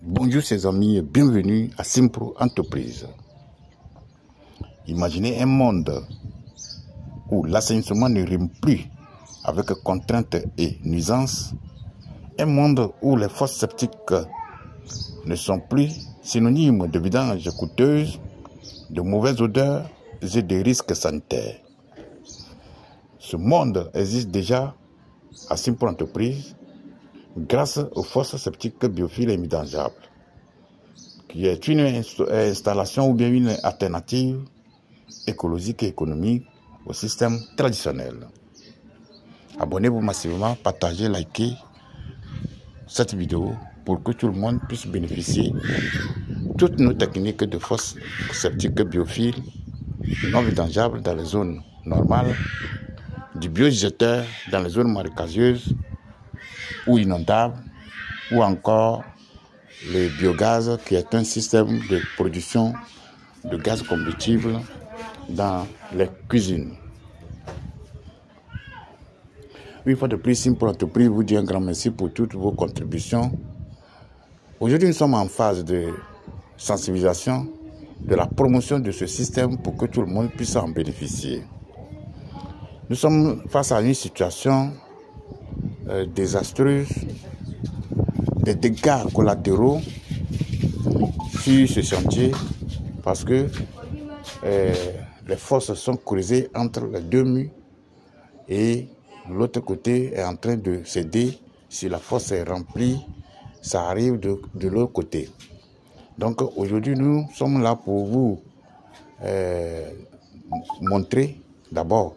Bonjour ses amis et bienvenue à Simpro Entreprise. Imaginez un monde où l'assainissement ne rime plus avec contraintes et nuisances. Un monde où les fosses septiques ne sont plus synonymes de vidange coûteuse, de mauvaises odeurs et de risques sanitaires. Ce monde existe déjà à Simpro Entreprise grâce aux fosses septiques biophiles et immutangeables, qui est une installation ou bien une alternative écologique et économique au système traditionnel. Abonnez-vous massivement, partagez, likez cette vidéo pour que tout le monde puisse bénéficier de toutes nos techniques de fosses septiques biophiles non vidangeables dans les zones normales, du biodigesteur dans les zones marécageuses ou inondables, ou encore le biogaz qui est un système de production de gaz combustible dans les cuisines. Une fois de plus, Simpro Entreprise vous dit un grand merci pour toutes vos contributions. Aujourd'hui, nous sommes en phase de sensibilisation, de la promotion de ce système pour que tout le monde puisse en bénéficier. Nous sommes face à une situation désastreuse, des dégâts collatéraux sur ce chantier parce que les fosses sont creusées entre les deux murs et l'autre côté est en train de céder. Si la fosse est remplie, ça arrive de l'autre côté. Donc aujourd'hui, nous sommes là pour vous montrer d'abord,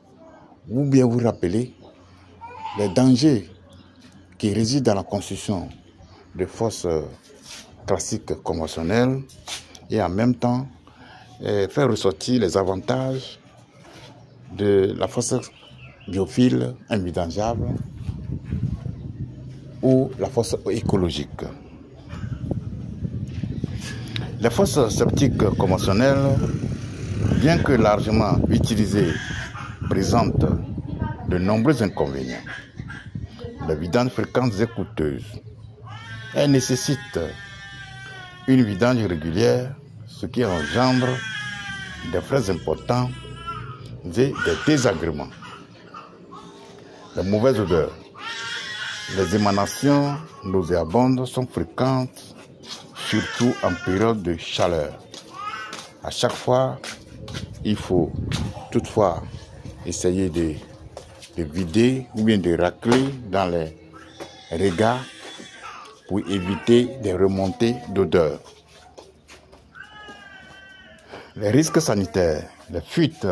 ou bien vous rappeler les dangers qui résident dans la construction de fosses classiques conventionnelles et en même temps faire ressortir les avantages de la fosse biophile invidangeable ou la fosse écologique. Les fosses septiques conventionnelles, bien que largement utilisées, présentent de nombreux inconvénients. Les vidanges fréquentes et coûteuses. Elles nécessitent une vidange régulière, ce qui engendre des frais importants et des désagréments. Les mauvaises odeurs. Les émanations nauséabondes sont fréquentes, surtout en période de chaleur. À chaque fois, il faut toutefois essayer de vider ou bien de racler dans les regards pour éviter des remontées d'odeur. Les risques sanitaires, les fuites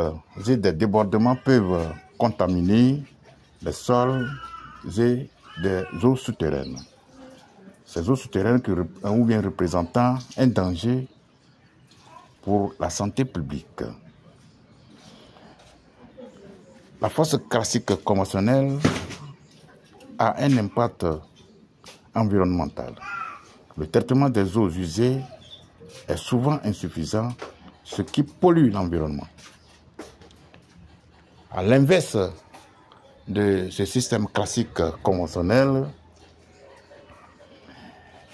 et des débordements peuvent contaminer les sols et des eaux souterraines. Ces eaux souterraines ou bien représentant un danger pour la santé publique. La fosse classique conventionnelle a un impact environnemental. Le traitement des eaux usées est souvent insuffisant, ce qui pollue l'environnement. À l'inverse de ce système classique conventionnel,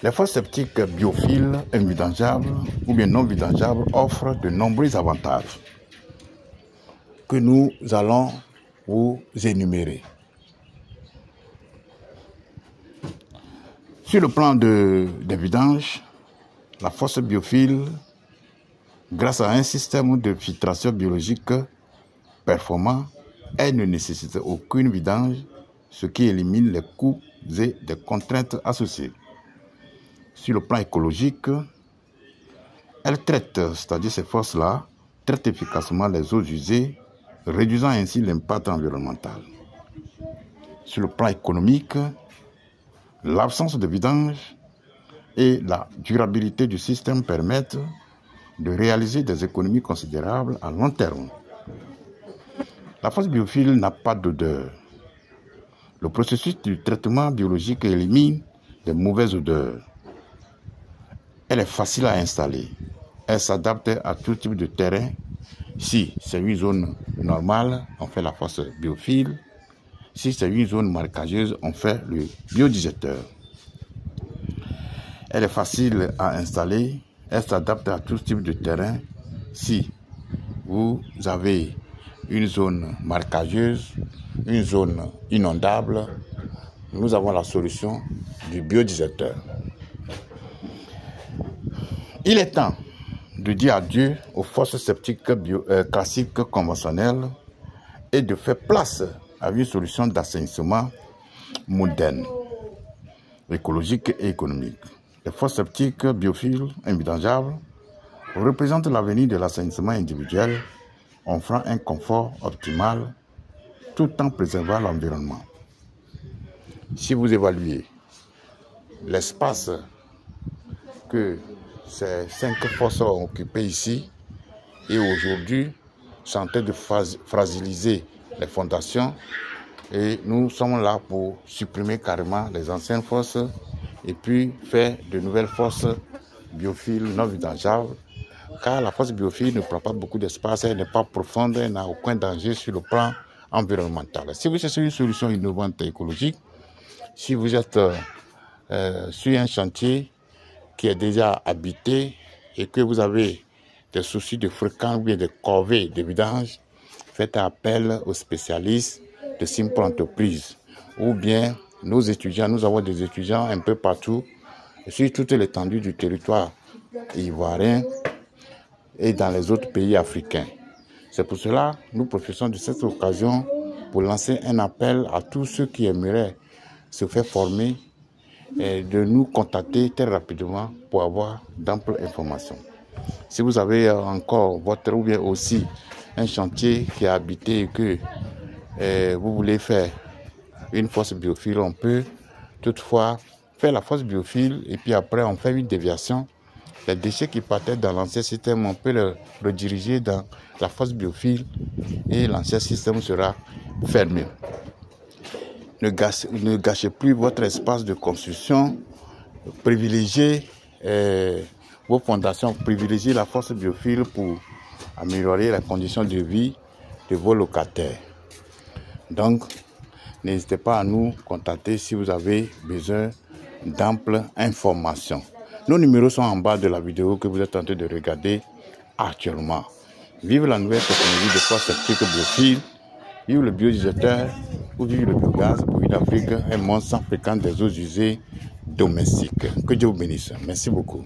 les fosses septiques biophiles invidangeables ou bien non vidangeables offrent de nombreux avantages que nous allons vous énumérer. Sur le plan des vidanges, la fosse biophile, grâce à un système de filtration biologique performant, elle ne nécessite aucune vidange, ce qui élimine les coûts et des contraintes associées. Sur le plan écologique, elle traite, c'est-à-dire ces fosses-là, traite efficacement les eaux usées, réduisant ainsi l'impact environnemental. Sur le plan économique, l'absence de vidange et la durabilité du système permettent de réaliser des économies considérables à long terme. La fosse biophile n'a pas d'odeur. Le processus du traitement biologique élimine les mauvaises odeurs. Elle est facile à installer. Elle s'adapte à tout type de terrain. Si c'est une zone normale, on fait la fosse biophile. Si c'est une zone marécageuse, on fait le biodigesteur. Elle est facile à installer. Elle s'adapte à tout type de terrain. Si vous avez une zone marécageuse, une zone inondable, nous avons la solution du biodigesteur. Il est temps de dire adieu aux fosses septiques classiques conventionnelles et de faire place à une solution d'assainissement moderne, écologique et économique. Les fosses septiques biophiles invidangeables représentent l'avenir de l'assainissement individuel, offrant un confort optimal tout en préservant l'environnement. Si vous évaluez l'espace que ces 5 fosses ont occupé ici, et aujourd'hui sont en train de fragiliser les fondations, et nous sommes là pour supprimer carrément les anciennes fosses et puis faire de nouvelles fosses biophiles non vidangeables, car la fosse biophile ne prend pas beaucoup d'espace, elle n'est pas profonde, elle n'a aucun danger sur le plan environnemental. Si vous cherchez une solution innovante et écologique, si vous êtes sur un chantier qui est déjà habité et que vous avez des soucis de fréquents ou bien de corvées de vidange, faites appel aux spécialistes de Simple Entreprise ou bien nos étudiants. Nous avons des étudiants un peu partout sur toute l'étendue du territoire ivoirien et dans les autres pays africains. C'est pour cela que nous profitons de cette occasion pour lancer un appel à tous ceux qui aimeraient se faire former et de nous contacter très rapidement pour avoir d'amples informations. Si vous avez encore votre ou bien aussi un chantier qui est habité et que vous voulez faire une fosse biophile, on peut toutefois faire la fosse biophile et puis après on fait une déviation. Les déchets qui partaient dans l'ancien système, on peut les rediriger dans la fosse biophile et l'ancien système sera fermé. Ne gâchez plus votre espace de construction, privilégiez vos fondations, privilégiez la fosse biophile pour améliorer les conditions de vie de vos locataires. Donc, n'hésitez pas à nous contacter si vous avez besoin d'amples informations. Nos numéros sont en bas de la vidéo que vous êtes en train de regarder actuellement. Vive la nouvelle technologie de fosse septique biophile, vive le biodigesteur ou vive le biogaz pour une Afrique, un monde sans fréquence des eaux usées domestiques. Que Dieu vous bénisse. Merci beaucoup.